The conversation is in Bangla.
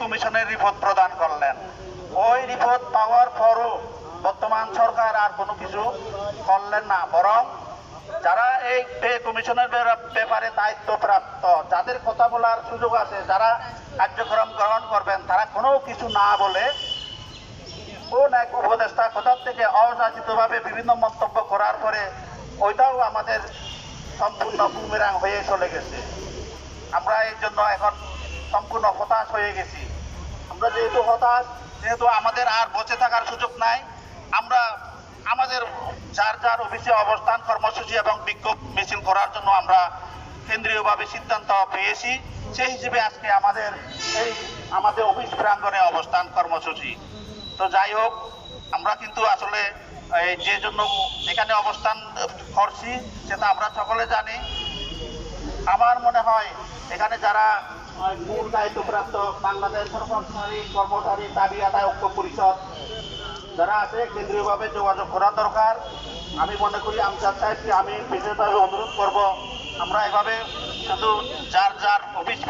কমিশনের রিপোর্ট প্রদান করলেন। ওই রিপোর্ট পাওয়ার পরও বর্তমান সরকার আর কোনো কিছু করলেন না, বরং যারা এই পে কমিশনের ব্যাপারে দায়িত্বপ্রাপ্ত, যাদের কথা বলার সুযোগ আছে, যারা কার্যক্রম গ্রহণ করবেন, তারা কোনো কিছু না বলে কোন এক উপদেষ্টা কোথার থেকে অযাচিতভাবে বিভিন্ন মন্তব্য করার পরে ওইটাও আমাদের সম্পূর্ণ বুমেরাং হয়ে চলে গেছে। আমরা এর জন্য এখন সম্পূর্ণ হতাশ হয়ে গেছি। আমরা যেহেতু আমাদের আর বসে থাকার সুযোগ নাই, আমরা আমাদের যার যার অফিসে অবস্থান কর্মসূচি এবং বিক্ষোভ মিছিল করার জন্য আমরা কেন্দ্রীয়ভাবে সিদ্ধান্ত পেয়েছি। সেই হিসেবে আজকে আমাদের অফিস প্রাঙ্গণে অবস্থান কর্মসূচি। তো যাই হোক, আমরা কিন্তু আসলে যে জন্য এখানে অবস্থান করছি সেটা আমরা সকলে জানি। আমার মনে হয় এখানে যারা মূল দায়িত্বপ্রাপ্ত বাংলাদেশ সরকারি কর্মচারী দাবি আদায় ঐক্য পরিষদ যারা আছে, কেন্দ্রীয়ভাবে যোগাযোগ করা দরকার। আমি মনে করি আমজাদ সাহেবকে আমি বিশেষভাবে অনুরোধ করব, আমরা এভাবে শুধু যার যার অফিস